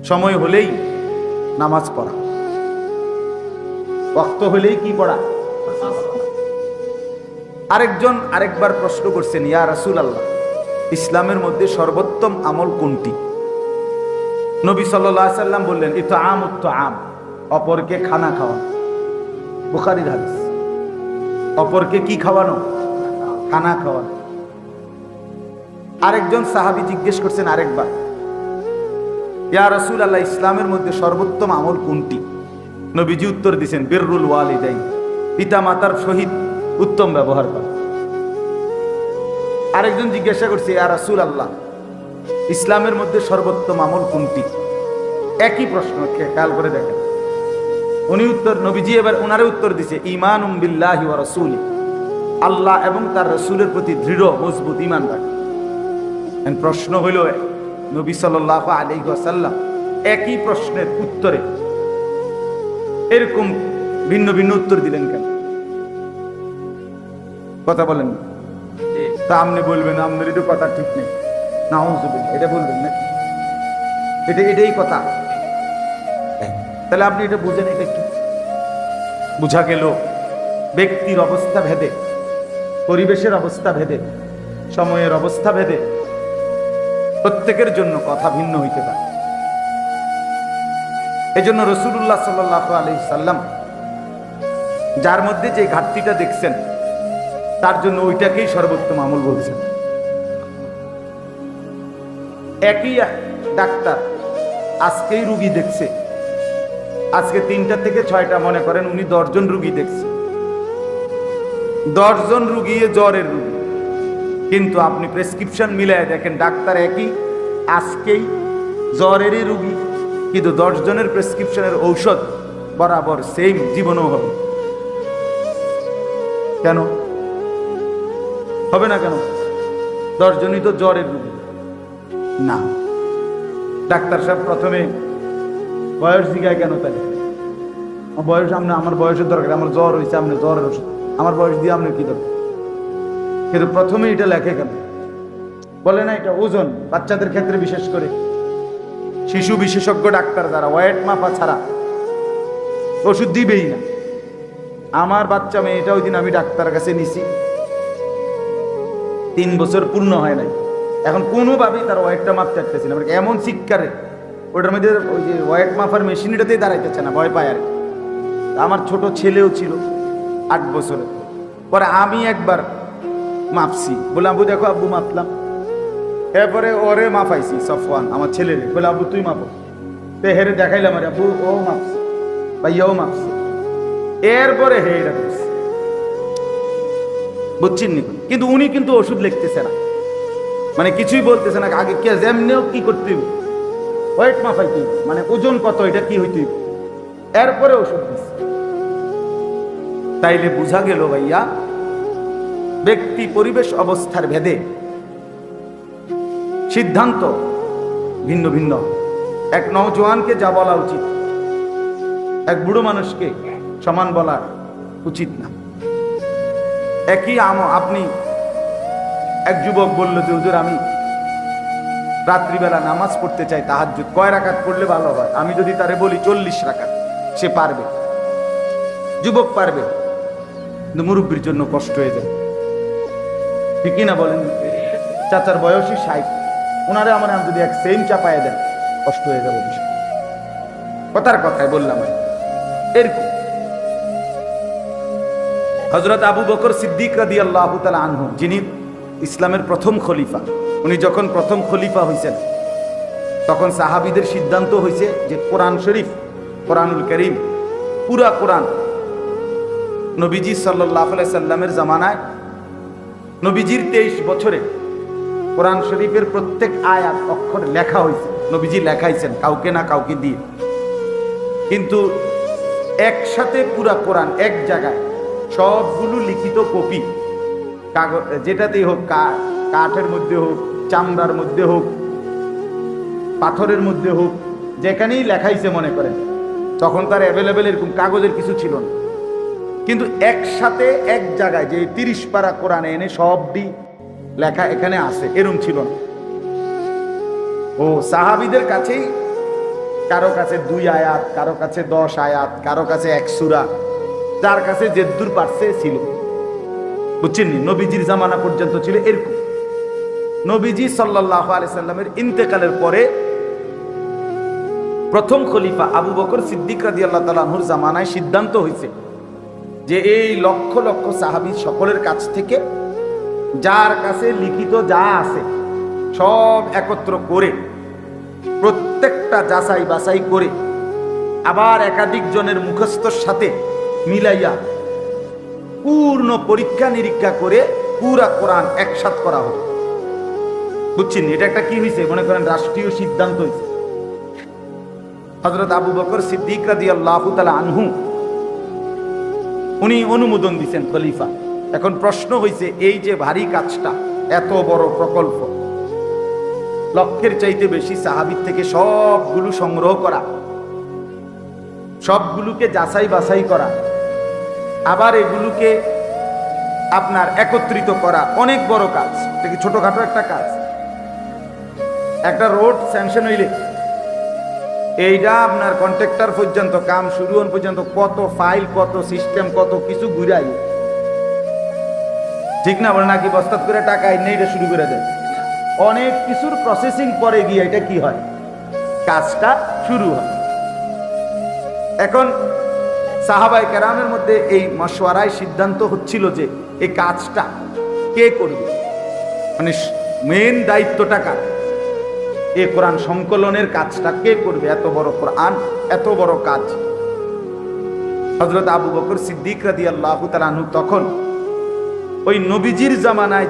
সময় হলেই নামাজ পড়া, ওয়াক্ত হলেই কি পড়া। আরেকজন আরেকবার প্রশ্ন করছেন, ইয়া রাসূলুল্লাহ, ইসলামের মধ্যে সর্বোত্তম আমল কোনটি? নবী সাল্লাল্লাহু আলাইহি সাল্লাম বললেন, ইতআমুত তাআম, অপরকে খানা খাওয়ানো। বুখারীর হাদিস। অপরকে কি খাওয়ানো? খানা খাওয়ানো। আরেকজন সাহাবী জিজ্ঞেস করছেন আরেকবার, ইয়া রাসূলুল্লাহ, ইসলামের মধ্যে সর্বোত্তম আমল কোনটি? নবীজি উত্তর দিয়েছেন, বিররুল ওয়ালিদাইন, পিতা মাতার সহিত উত্তম ব্যবহার করা। আরেকজন জিজ্ঞাসা করছে, ইয়া রাসূলুল্লাহ, ইসলামের মধ্যে সর্বোত্তম আমল কোনটি? একই প্রশ্ন, খেয়াল করে দেখেন। নবীজি এবার ওনারে উত্তর দিছে, ঈমানুম বিল্লাহি ওয়া রাসূলি, আল্লাহ এবং তার রাসূলের প্রতি দৃঢ় মজবুত ঈমান রাখা। প্রশ্ন হইল, নবী সাল্লাল্লাহু আলাইহি ওয়াসাল্লাম একই প্রশ্নের উত্তরে এরকম ভিন্ন ভিন্ন উত্তর দিলেন কেন? কথা বলেন। তা আপনি বলবেন আপনার এটা কথা ঠিক নেই, নাউযুবিল্লাহ, এটা বলবেন না, এটাই কথা। তাহলে আপনি এটা বুঝেন, এটা কি বুঝা গেল? ব্যক্তির অবস্থা ভেদে, পরিবেশের অবস্থা ভেদে, সময়ের অবস্থা ভেদে প্রত্যেকের জন্য কথা ভিন্ন হইতে পারে। এজন্য রাসূলুল্লাহ সাল্লাল্লাহু আলাইহি সাল্লাম যার মধ্যে যে ঘাটতিটা দেখছেন, তার জন্য ওইটাকেই সর্বোত্তম আমল বলছেন। একই ডাক্তার আজকেই রুগী দেখছে, আজকে 3টা থেকে 6টা, মনে করেন উনি 10 জন রুগী দেখছে, 10 জন রুগী জ্বরের রুগী, কিন্তু আপনি প্রেসক্রিপশন মিলায় দেখেন ডাক্তার একই, আজকেই জ্বরেরই রুগী, কিন্তু 10 জনের প্রেসক্রিপশনের ঔষধ বরাবর সেম, জীবনও হবে। কেন হবে না? কেন? 10 জনই তো জ্বরের রুগী না। ডাক্তার সাহেব প্রথমে বয়স জিজ্ঞায় কেন? তাহলে বয়স আমার বয়সের দরকার, আমার জ্বর হয়েছে, আপনি জ্বরের ওষুধ, আমার বয়স দিয়ে আপনার কি দরকার? কিন্তু প্রথমে এটা লেখে কেন? বলে না এটা ওজন, বাচ্চাদের ক্ষেত্রে বিশেষ করে শিশু বিশেষজ্ঞ ডাক্তার যারা ওয়েট মাপা ছাড়া ওষুধ দিবেই না। আমার বাচ্চা মেয়েটা ওই দিন আমি ডাক্তার কাছে নিছি, 3 বছর পূর্ণ হয় নাই, এখন কোনোভাবেই তার ওয়েটটা মাপতে পারতেছি না, এমন চিৎকারে ওটার মধ্যে ওই যে ওয়েট মাপার মেশিনটাতেই দাঁড়াইতেছে না, ভয় পায় আর কি। আমার ছোট ছেলেও ছিল 8 বছরের। পরে আমি একবার মাপছি, বলে আব্বু দেখো, আব্বু মাপলাম। এরপরে ওরে মাপাইছি, সফওয়ান আমার ছেলের, বলে আব্বু তুই মাপো, তো হেরে দেখাইলাম, আরে আব্বু ও মাপছে, ভাইয়াও মাপছে। এরপরে হে এটা করছে, বুঝছেন নি? কিন্তু উনি কিন্তু ওষুধ লিখতেছে না, মানে কিছুই বলতেছে না, আগে কে যেমনিও কি করতে হইব, ওয়েট মাপাইতে হইব, মানে ওজন কত, এটা কি হইতে হইব, এরপরে ওষুধ দিচ্ছে। তাইলে বুঝা গেল ভাইয়া, ব্যক্তি পরিবেশ অবস্থার ভেদে সিদ্ধান্ত ভিন্ন ভিন্ন। এক নওজোয়ানকে যা বলা উচিত, এক বুড়ো মানুষকে সমান বলা উচিত না। একই আপনি, এক যুবক বলল যে হুজুর আমি রাত্রিবেলা নামাজ পড়তে চাই, তাহাজ্জুদ কয় রাকাত পড়লে ভালো হয়? আমি যদি তারে বলি 40 রাকাত, সে পারবে, যুবক পারবে, কিন্তু মুরব্বীর জন্য কষ্ট হয়ে যায়, ঠিকই না বলেন? চাচার বয়সী 60, ওনারে আমার যদি এক সেম চাপায় দেন, কষ্ট হয়ে যাবে। কথার কথায় বললাম এরকম। হযরত আবু বকর সিদ্দিক রাদিয়াল্লাহু তাআলা আনহু, যিনি ইসলামের প্রথম খলিফা, উনি যখন প্রথম খলিফা হয়েছেন, তখন সাহাবীদের সিদ্ধান্ত হয়েছে যে কোরআন শরীফ, কোরআনুল কারীম, পুরা কোরআন নবীজি সাল্লাল্লাহু আলাইহি সাল্লামের জামানায়, নবীজির 23 বছরে কোরআন শরীফের প্রত্যেক আয়াত অক্ষর লেখা হয়েছে, নবীজি লেখাইছেন কাউকে না কাউকে দিয়ে। কিন্তু একসাথে পুরা কোরআন এক জায়গায় সবগুলো লিখিত কপি, কাগজ যেটাতেই হোক, কাঠের মধ্যে হোক, চামড়ার মধ্যে হোক, পাথরের মধ্যে হোক, যেখানেই লেখাইছে মনে করেন, তখন তার অ্যাভেলেবেল এরকম কাগজের কিছু ছিল না। কিন্তু একসাথে এক জায়গায় যে 30 পারা কোরআনে এনে সবটি লেখা এখানে আছে, এরকম ছিল না। ও সাহাবীদের কাছেই কারো কাছে 2 আয়াত, কারো কাছে 10 আয়াত, কারো কাছে 1 সূরা, যার কাছে যেদ্দুর পারছে ছিল। বুঝছেন নি? নবীজির জামানা পর্যন্ত ছিল এরকম। নবীজি সাল্লাল্লাহু আলাইহি সাল্লামের ইন্তেকালের পরে প্রথম খলিফা আবু বকর সিদ্দিক রাদিয়াল্লাহু তাআলা আনহুর জামানায় সিদ্ধান্ত হয়েছে যে এই লক্ষ লক্ষ সাহাবী সকলের কাছ থেকে যার কাছে লিখিত যা আছে সব একত্র করে প্রত্যেকটা যাচাই বাছাই করে আবার একাধিক জনের মুখস্থর সাথে মিলাইয়া পূর্ণ পরীক্ষা নিরীক্ষা করে পুরা কোরআন একসাথ করা হবে। বুঝছেন? এটা একটা কি হয়েছে, মনে করেন রাষ্ট্রীয় সিদ্ধান্ত হয়েছে। হযরত আবু বকর সিদ্দিক রাদিয়াল্লাহু তাআলা আনহু উনি অনুমোদন দিয়েছেন খলিফা। এখন প্রশ্ন হয়েছে, এই যে ভারী কাজটা, এত বড় প্রকল্প, লক্ষের চাইতে বেশি সাহাবীর থেকে সবগুলো সংগ্রহ করা, সবগুলোকে যাচাই বাছাই করা, আবার এগুলোকে আপনার একত্রিত করা অনেক বড় কাজ। এটা কি ছোটখাটো একটা কাজ? একটা রোড স্যাংশন হইলে এইটা আপনার কন্ট্রাক্টর পর্যন্ত কাম শুরু হন পর্যন্ত কত ফাইল, কত সিস্টেম, কত কিছু ঘুরাই, ঠিক না? বলে নাকি বস্তাত করে টাকা এনে এটা শুরু করে দেয়। অনেক কিছুর প্রসেসিং পরে গিয়ে এটা কি হয়, কাজটা শুরু হয়। এখন সাহাবায়ে কেরামের মধ্যে এই মশওয়ারায় সিদ্ধান্ত হচ্ছিল যে এই কাজটা কে করবে, মানে মেন দায়িত্বটা কার, এই কোরআন সংকলনের কাজটা কে করবে? এত বড় কোরআন, এত বড় কাজ। হযরত আবু বকর সিদ্দিক রাদিয়াল্লাহু তাআলা আনহু তখন ওই নবীজির জামানায়